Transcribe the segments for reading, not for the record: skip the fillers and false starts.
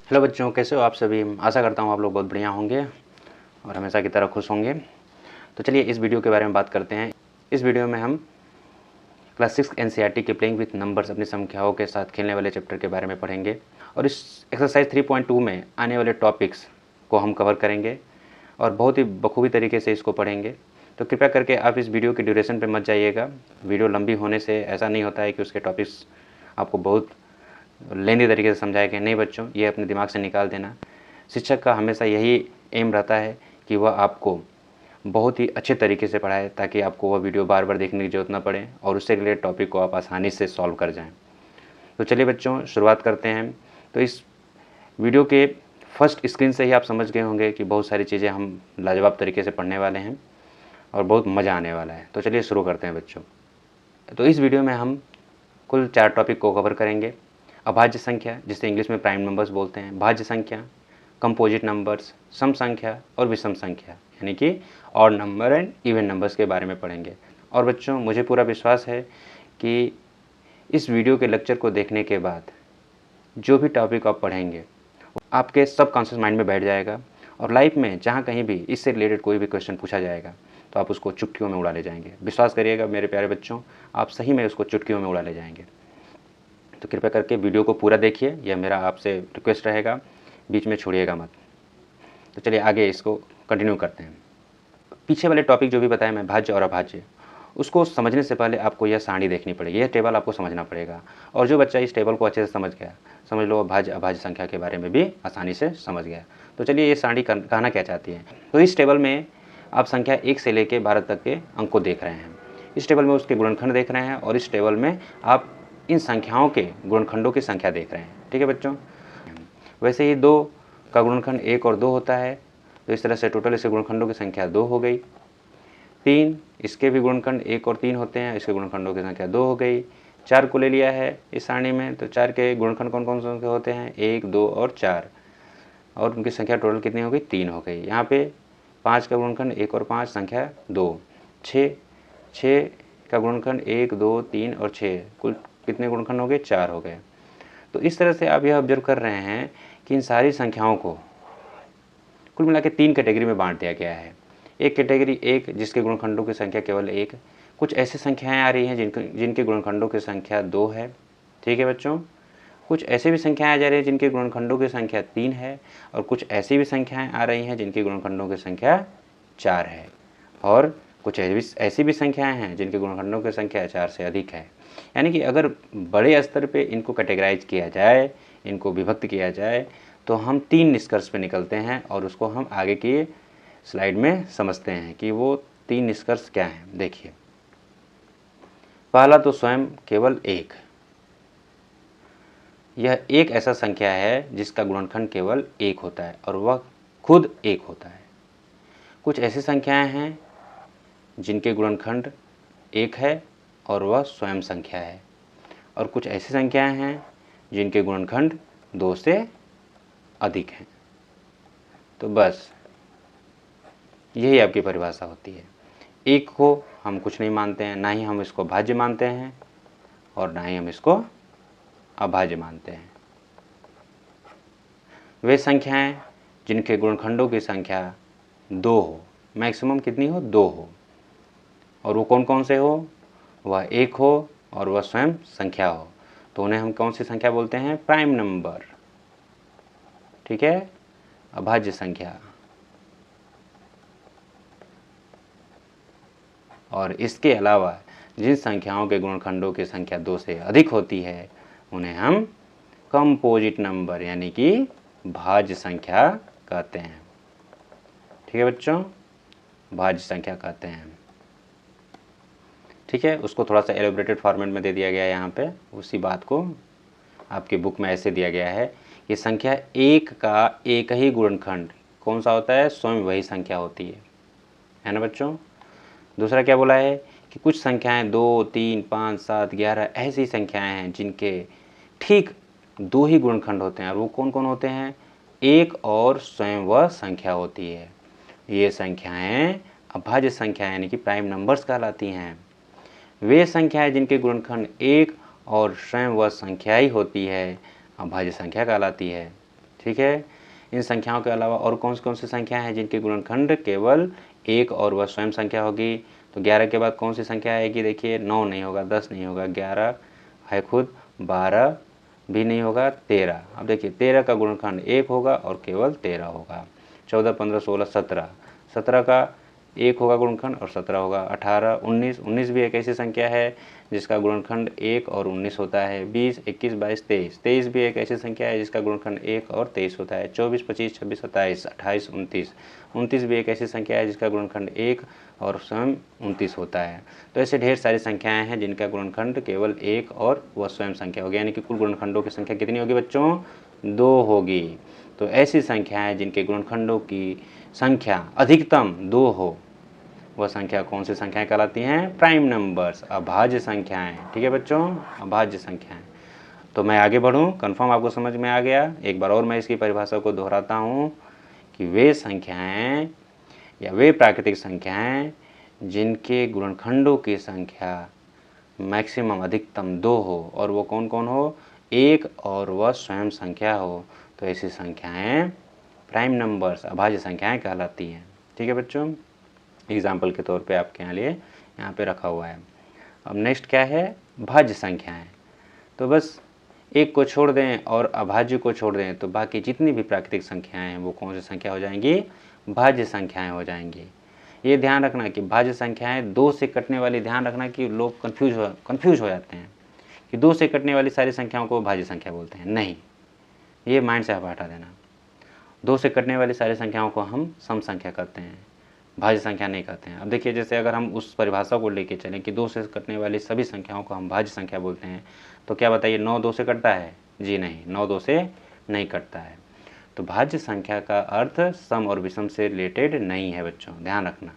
Hello बच्चों, कैसे हो आप सभी। आशा करता हूँ आप लोग बहुत बढ़िया होंगे और हमेशा की तरह खुश होंगे। तो चलिए इस वीडियो के बारे में बात करते हैं। इस वीडियो में हम क्लास 6 एनसीईआरटी के प्लेइंग विथ नंबर्स अपनी संख्याओं के साथ खेलने वाले चैप्टर के बारे में पढ़ेंगे और इस एक्सरसाइज 3.2 में आने वाले टॉपिक्स को हम कवर करेंगे और बहुत ही बखूबी तरीके से इसको पढ़ेंगे। तो कृपया करके आप इस वीडियो की ड्यूरेशन पे मत जाइएगा। वीडियो लंबी होने से ऐसा नहीं होता है कि उसके टॉपिक्स आपको बहुत लेंदी तरीके से समझाया गया। नहीं बच्चों, ये अपने दिमाग से निकाल देना। शिक्षक का हमेशा यही एम रहता है कि वह आपको बहुत ही अच्छे तरीके से पढ़ाए ताकि आपको वह वीडियो बार बार देखने की ज़रूरत ना पड़े और उससे रिलेटेड टॉपिक को आप आसानी से सॉल्व कर जाएं। तो चलिए बच्चों, शुरुआत करते हैं। तो इस वीडियो के फर्स्ट स्क्रीन से ही आप समझ गए होंगे कि बहुत सारी चीज़ें हम लाजवाब तरीके से पढ़ने वाले हैं और बहुत मज़ा आने वाला है। तो चलिए शुरू करते हैं बच्चों। तो इस वीडियो में हम कुल 4 टॉपिक को कवर करेंगे। अभाज्य संख्या, जिसे इंग्लिश में प्राइम नंबर्स बोलते हैं, भाज्य संख्या, कंपोजिट नंबर्स, सम संख्या और विषम संख्या यानी कि odd number and even numbers के बारे में पढ़ेंगे। और बच्चों, मुझे पूरा विश्वास है कि इस वीडियो के लेक्चर को देखने के बाद जो भी टॉपिक आप पढ़ेंगे आपके सब कॉन्शियस माइंड में बैठ जाएगा और लाइफ में जहाँ कहीं भी इससे रिलेटेड कोई भी क्वेश्चन पूछा जाएगा तो आप उसको चुटकियों में उड़ा ले जाएंगे। विश्वास करिएगा मेरे प्यारे बच्चों, आप सही में उसको चुटकियों में उड़ा ले जाएंगे। तो कृपया करके वीडियो को पूरा देखिए, यह मेरा आपसे रिक्वेस्ट रहेगा, बीच में छोड़िएगा मत। तो चलिए आगे इसको कंटिन्यू करते हैं। पीछे वाले टॉपिक जो भी बताया मैं, भाज्य और अभाज्य, उसको समझने से पहले आपको यह सारणी देखनी पड़ेगी, यह टेबल आपको समझना पड़ेगा। और जो बच्चा इस टेबल को अच्छे से समझ गया, समझ लो भाज्य अभाज्य संख्या के बारे में भी आसानी से समझ गया। तो चलिए ये सारणी कहना क्या चाहती है। तो इस टेबल में आप संख्या 1 से लेकर 12 तक के अंक को देख रहे हैं। इस टेबल में उसके गुणनखंड देख रहे हैं और इस टेबल में आप इन संख्याओं के गुणनखंडों की संख्या देख रहे हैं। ठीक है बच्चों। वैसे ही 2 का गुणनखंड 1 और 2 होता है, तो इस तरह से टोटल इसके गुणनखंडों की संख्या 2 हो गई। 3, इसके भी गुणनखंड 1 और 3 होते हैं, इसके गुणनखंडों की संख्या 2 हो गई। 4 को ले लिया है इस सारणी में, तो 4 के गुणनखंड कौन कौन से होते हैं, 1, 2 और 4, और उनकी संख्या टोटल कितनी हो गई, 3 हो गई। यहाँ पे 5 का गुणनखंड 1 और 5, संख्या 2। 6 का गुणनखंड 1, 2, 3 और 6, कुल कितने गुणनखंड हो गए, 4 हो गए। तो इस तरह से आप यह ऑब्जर्व कर रहे हैं कि इन सारी संख्याओं को कुल मिला के 3 कैटेगरी में बांट दिया गया है। एक कैटेगरी 1, जिसके गुणनखंडों की संख्या केवल 1। कुछ ऐसी संख्याएं आ रही हैं जिनके गुणनखंडों की संख्या 2 है। ठीक है बच्चों। कुछ ऐसी भी संख्याएं आ जा रही हैं जिनके गुणनखंडों की संख्या 3 है और कुछ ऐसी भी संख्याएं आ रही हैं जिनके गुणनखंडों की संख्या 4 है और कुछ ऐसी भी संख्याएं हैं जिनके गुणनखंडों की संख्या 4 से अधिक है। यानी कि अगर बड़े स्तर पे इनको कैटेगराइज किया जाए, इनको विभक्त किया जाए, तो हम 3 निष्कर्ष पे निकलते हैं और उसको हम आगे की स्लाइड में समझते हैं कि वो 3 निष्कर्ष क्या हैं। देखिए, पहला तो स्वयं केवल 1। यह एक ऐसा संख्या है जिसका गुणनखंड केवल 1 होता है और वह खुद 1 होता है। कुछ ऐसी संख्याएं हैं जिनके गुणनखंड 1 है और वह स्वयं संख्या है, और कुछ ऐसी संख्याएं हैं जिनके गुणनखंड 2 से अधिक हैं। तो बस यही आपकी परिभाषा होती है। 1 को हम कुछ नहीं मानते हैं, ना ही हम इसको भाज्य मानते हैं और ना ही हम इसको अभाज्य मानते हैं। वे संख्याएं जिनके गुणनखंडों की संख्या 2 हो, मैक्सिमम कितनी हो, 2 हो, और वो कौन कौन से हो, वह 1 हो और वह स्वयं संख्या हो, तो उन्हें हम कौन सी संख्या बोलते हैं, प्राइम नंबर। ठीक है, अभाज्य संख्या। और इसके अलावा जिन संख्याओं के गुणनखंडों की संख्या 2 से अधिक होती है उन्हें हम कंपोजिट नंबर यानी कि भाज्य संख्या कहते हैं। ठीक है बच्चों, भाज्य संख्या कहते हैं। ठीक है, उसको थोड़ा सा एलोब्रेटेड फॉर्मेट में दे दिया गया है यहाँ पे। उसी बात को आपकी बुक में ऐसे दिया गया है कि संख्या 1 का एक ही गुणनखंड कौन सा होता है, स्वयं वही संख्या होती है ना बच्चों। दूसरा क्या बोला है कि कुछ संख्याएं 2, 3, 5, 7, 11 ऐसी संख्याएं हैं जिनके ठीक 2 ही गुणनखंड होते हैं, और वो कौन कौन होते हैं, 1 और स्वयं वह संख्या होती है। ये संख्याएं अभाज्य संख्या यानी कि प्राइम नंबर्स कहलाती हैं। वे संख्याएं जिनके गुणनखंड 1 और स्वयं वह संख्या ही होती है अभाज्य संख्या कहलाती है। ठीक है। इन संख्याओं के अलावा और कौन सी संख्या हैं जिनके गुणनखंड केवल एक और वह स्वयं संख्या होगी? तो 11 के बाद कौन सी संख्या आएगी? देखिए 9 नहीं होगा, 10 नहीं होगा, 11 है खुद, 12 भी नहीं होगा, 13। अब देखिए 13 का गुणनखंड 1 होगा और केवल 13 होगा। 14, 15, 16, 17, 17 का 1 होगा गुणनखंड और 17 होगा। 18, 19, 19 भी एक ऐसी संख्या है जिसका गुणनखंड 1 और 19 होता है। 20, 21, 22, 23, 23 भी एक ऐसी संख्या है जिसका गुणनखंड 1 और 23 होता है। 24, 25, 26, 27, 28, 29, 29 भी एक ऐसी संख्या है जिसका गुणनखंड 1 और स्वयं 29 होता है। तो ऐसे ढेर सारी संख्याएं हैं जिनका गुणनखंड केवल 1 और वह स्वयं संख्या होगी, यानी कि कुल गुणनखंडों की संख्या कितनी होगी बच्चों? 2 होगी। तो ऐसी संख्याएं जिनके गुणनखंडों की संख्या अधिकतम 2 हो, वह संख्या कौन सी संख्याएं कहलाती हैं? प्राइम नंबर्स, अभाज्य संख्याएं। ठीक है बच्चों, अभाज्य संख्याएं। तो मैं आगे बढ़ूं, कंफर्म आपको समझ में आ गया? एक बार और मैं इसकी परिभाषा को दोहराता हूं कि वे संख्याएं या वे प्राकृतिक संख्याएं जिनके गुणनखंडों की संख्या मैक्सिमम अधिकतम 2 हो और वो कौन कौन हो? 1 और वह स्वयं संख्या हो, तो ऐसी संख्याएं प्राइम नंबर्स, अभाज्य संख्याएं कहलाती हैं। ठीक है बच्चों, एग्जाम्पल के तौर पे आपके यहाँ पे रखा हुआ है। अब नेक्स्ट क्या है? भाज्य संख्याएं। तो बस एक को छोड़ दें और अभाज्य को छोड़ दें तो बाकी जितनी भी प्राकृतिक संख्याएं हैं वो कौन सी संख्या हो जाएंगी? भाज्य संख्याएं हो जाएंगी। ये ध्यान रखना कि भाज्य संख्याएं 2 से कटने वाली, ध्यान रखना कि लोग कन्फ्यूज हो जाते हैं कि 2 से कटने वाली सारी संख्याओं को भाज्य संख्या बोलते हैं। नहीं, ये माइंड से आप हटा देना। 2 से कटने वाली सारी संख्याओं को हम सम संख्या कहते हैं, भाज्य संख्या नहीं कहते हैं। अब देखिए, जैसे अगर हम उस परिभाषा को लेके चलें कि 2 से कटने वाली सभी संख्याओं को हम भाज्य संख्या बोलते हैं, तो क्या बताइए 9 2 से कटता है? जी नहीं, 9 2 से नहीं कटता है। तो भाज्य संख्या का अर्थ सम और विषम से रिलेटेड नहीं है बच्चों, ध्यान रखना।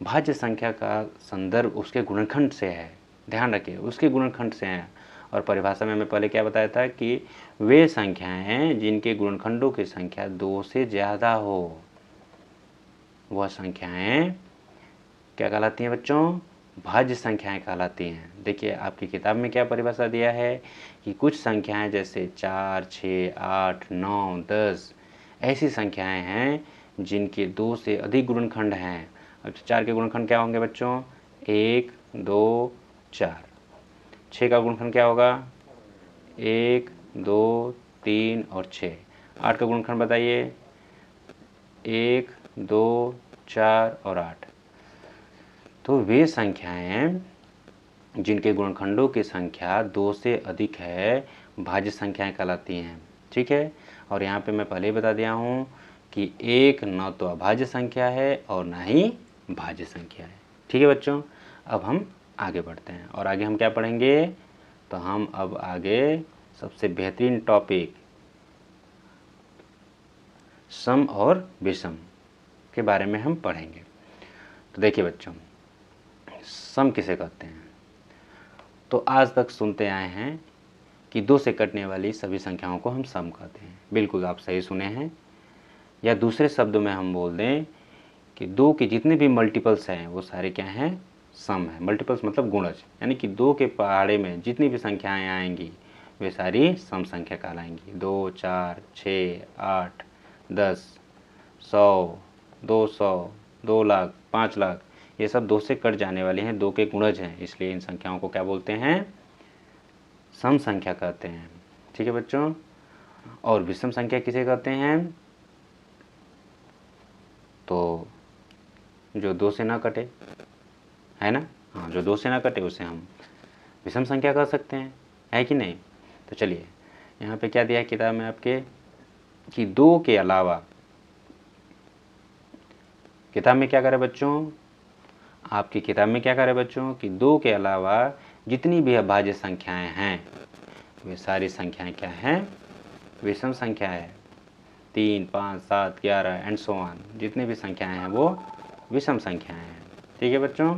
भाज्य संख्या का संदर्भ उसके गुणनखंड से है, ध्यान रखिए, उसके गुणनखंड से है। और परिभाषा में मैं पहले क्या बताया था कि वे संख्याएं हैं जिनके गुणनखंडों की संख्या 2 से ज़्यादा हो, वह संख्याएं क्या कहलाती हैं बच्चों? भाज्य संख्याएं कहलाती हैं। देखिए आपकी किताब में क्या परिभाषा दिया है कि कुछ संख्याएं जैसे 4, 6, 8, 9, 10 ऐसी संख्याएं हैं जिनके 2 से अधिक गुणनखंड हैं। अब 4 के गुणनखंड क्या होंगे बच्चों? 1, 2, 4। 6 का गुणनखंड क्या होगा? 1, 2, 3 और 6। 8 का गुणनखंड बताइए? 1, 2, 4 और 8। तो वे संख्याएं जिनके गुणनखंडों की संख्या 2 से अधिक है भाज्य संख्याएं कहलाती हैं। ठीक है, और यहाँ पे मैं पहले ही बता दिया हूँ कि 1 न तो अभाज्य संख्या है और ना ही भाज्य संख्या है। ठीक है बच्चों, अब हम आगे बढ़ते हैं और आगे हम क्या पढ़ेंगे? तो हम अब आगे सबसे बेहतरीन टॉपिक सम और विषम के बारे में हम पढ़ेंगे। तो देखिए बच्चों, सम किसे कहते हैं? तो आज तक सुनते आए हैं कि 2 से कटने वाली सभी संख्याओं को हम सम कहते हैं। बिल्कुल आप सही सुने हैं, या दूसरे शब्दों में हम बोल दें कि 2 के जितने भी मल्टीपल्स हैं वो सारे क्या हैं? सम है। मल्टीपल्स मतलब गुणज, यानी कि 2 के पहाड़े में जितनी भी संख्याएं आएंगी वे सारी सम संख्या कहलाएंगी। 2, 4, 6, 8, 10, 100, 200, 2 लाख, 5 लाख, ये सब 2 से कट जाने वाली हैं, 2 के गुणज हैं, इसलिए इन संख्याओं को क्या बोलते हैं? सम संख्या कहते हैं। ठीक है बच्चों, और विषम संख्या किसे कहते हैं? तो जो 2 से ना कटे, है ना? हाँ, जो 2 से ना कटे उसे हम विषम संख्या कह सकते हैं, है कि नहीं? तो चलिए, यहाँ पे क्या दिया है किताब में आपके कि 2 के अलावा, किताब में क्या करे बच्चों? आपकी किताब में क्या करे बच्चों कि 2 के अलावा जितनी भी अभाज्य संख्याएं हैं वे सारी संख्याएं क्या हैं? विषम संख्या है। 3, 5, 7, 11 एंड सो ऑन, जितनी भी संख्याएं हैं वो विषम संख्याएं हैं। ठीक है बच्चों,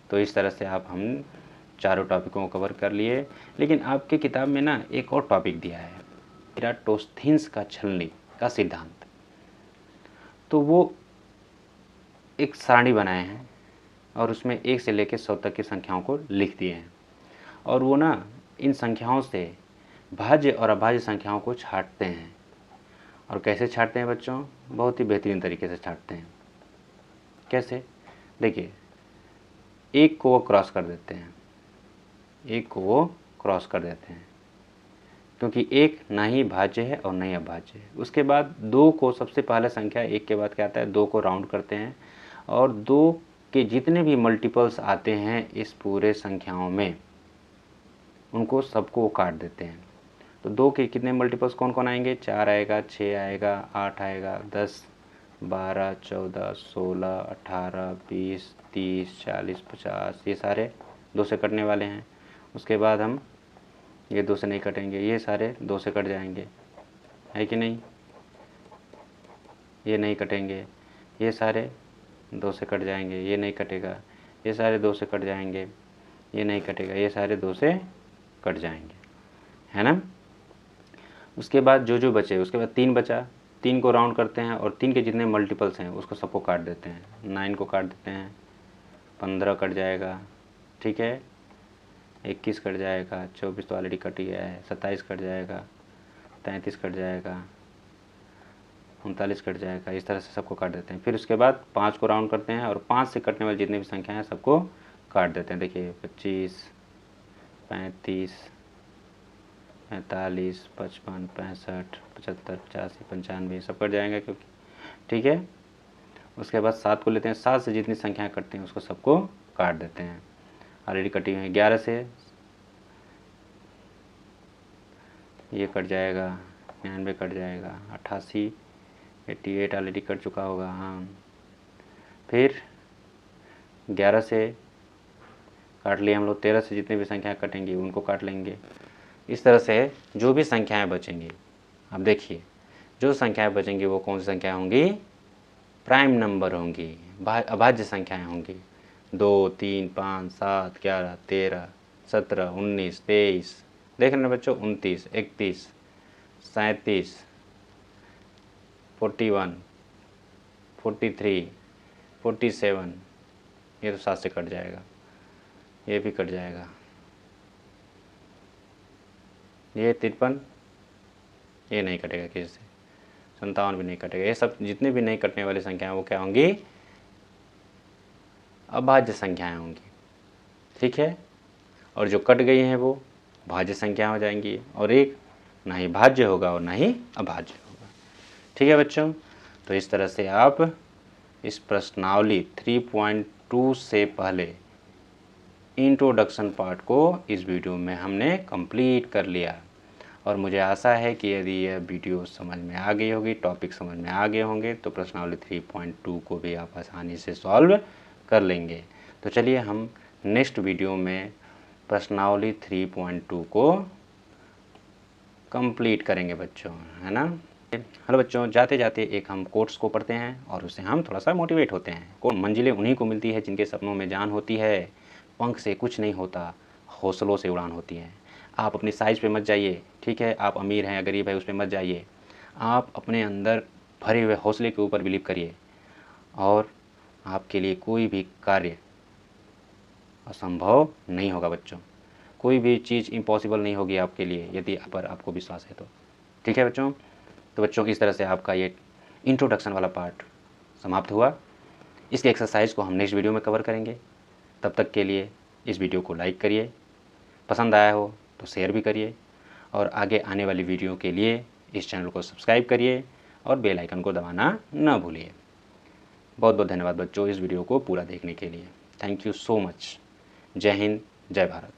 तो इस तरह से आप हम चारों टॉपिकों को कवर कर लिए। लेकिन आपके किताब में ना एक और टॉपिक दिया है, इराटोस्थीनिस का छलनी का सिद्धांत। तो वो एक सारणी बनाए हैं और उसमें 1 से लेकर 100 तक की संख्याओं को लिख दिए हैं, और वो ना इन संख्याओं से भाज्य और अभाज्य संख्याओं को छांटते हैं और कैसे छाँटते हैं बच्चों? बहुत ही बेहतरीन तरीके से छाँटते हैं। कैसे? देखिए, एक को वो क्रॉस कर देते हैं, एक को वो क्रॉस कर देते हैं, क्योंकि एक ना ही भाज्य है और ना ही अभाज्य है। उसके बाद 2 को सबसे पहले संख्या 1 के बाद क्या आता है, 2 को राउंड करते हैं और 2 के जितने भी मल्टीपल्स आते हैं इस पूरे संख्याओं में, उनको सबको काट देते हैं। तो 2 के कितने मल्टीपल्स कौन कौन आएंगे? 4 आएगा, 6 आएगा, 8 आएगा, 10, 12, 14, 16, 18, 20, 30, 40, 50, ये सारे 2 से कटने वाले हैं। उसके बाद हम ये 2 से नहीं कटेंगे, ये सारे 2 से कट जाएंगे, है कि नहीं? ये नहीं कटेंगे, ये सारे 2 से कट जाएंगे, ये नहीं कटेगा, ये सारे 2 से कट जाएंगे, ये नहीं कटेगा, ये सारे 2 से कट जाएंगे, है ना? उसके बाद जो बचे, उसके बाद 3 बचा, 3 को राउंड करते हैं और 3 के जितने मल्टीपल्स हैं उसको सबको काट देते हैं। 9 को काट देते हैं, 15 कट जाएगा, ठीक है, 21 कट जाएगा, 24 तो ऑलरेडी कट ही गया है, 27 कट जाएगा, 33 कट जाएगा, 39 कट जाएगा। इस तरह से सबको काट देते हैं। फिर उसके बाद 5 को राउंड करते हैं और 5 से कटने वाली जितनी भी संख्या हैं सबको काट देते हैं। देखिए 25, 35, 45, 55, 65, 75, 85, 95 सब कट जाएंगे, क्योंकि ठीक है। उसके बाद 7 को लेते हैं, 7 से जितनी संख्याएं कटती हैं उसको सबको काट देते हैं। ऑलरेडी कटी हुई है। 11 से ये कट जाएगा, 99 कट जाएगा, 88, 88 ऑलरेडी कट चुका होगा, हाँ। फिर 11 से काट लिए हम लोग, 13 से जितनी भी संख्याएं कटेंगी उनको काट लेंगे। इस तरह से जो भी संख्याएं बचेंगी, अब देखिए जो संख्याएं बचेंगी वो कौन सी संख्याएं होंगी? प्राइम नंबर होंगी, अभाज्य संख्याएं होंगी। 2, 3, 5, 7, 11, 13, 17, 19, 23, देख रहे हैं बच्चों, 29, 31, 37, 41, 43, 47, ये तो 7 से कट जाएगा, ये भी कट जाएगा, ये 53, ये नहीं कटेगा किसी से, 57 भी नहीं कटेगा। ये सब जितने भी नहीं कटने वाली संख्याएं वो क्या होंगी? अभाज्य संख्याएं होंगी, ठीक है। और जो कट गई हैं वो भाज्य संख्या हो जाएंगी, और एक ना ही भाज्य होगा और ना ही अभाज्य होगा, ठीक है बच्चों। तो इस तरह से आप इस प्रश्नावली 3.2 से पहले इंट्रोडक्शन पार्ट को इस वीडियो में हमने कंप्लीट कर लिया, और मुझे आशा है कि यदि यह वीडियो समझ में आ गई होगी, टॉपिक समझ में आ गए होंगे, तो प्रश्नावली 3.2 को भी आप आसानी से सॉल्व कर लेंगे। तो चलिए हम नेक्स्ट वीडियो में प्रश्नावली 3.2 को कंप्लीट करेंगे बच्चों, है ना। हेलो बच्चों, जाते जाते एक हम कोट्स को पढ़ते हैं और उससे हम थोड़ा सा मोटिवेट होते हैं। मंजिलें उन्हीं को मिलती है जिनके सपनों में जान होती है, पंख से कुछ नहीं होता, हौसलों से उड़ान होती है। आप अपनी साइज़ पे मत जाइए, ठीक है, आप अमीर हैं या गरीब है उस पर मत जाइए, आप अपने अंदर भरे हुए हौसले के ऊपर बिलीव करिए, और आपके लिए कोई भी कार्य असंभव नहीं होगा बच्चों। कोई भी चीज़ इम्पॉसिबल नहीं होगी आपके लिए, यदि पर आपको विश्वास है तो, ठीक है बच्चों। तो बच्चों इस तरह से आपका ये इंट्रोडक्शन वाला पार्ट समाप्त हुआ। इसके एक्सरसाइज को हम नेक्स्ट वीडियो में कवर करेंगे। तब तक के लिए इस वीडियो को लाइक करिए, पसंद आया हो तो शेयर भी करिए, और आगे आने वाली वीडियो के लिए इस चैनल को सब्सक्राइब करिए और बेल आइकन को दबाना न भूलिए। बहुत बहुत धन्यवाद बच्चों इस वीडियो को पूरा देखने के लिए। Thank you so much. जय हिंद, जय भारत।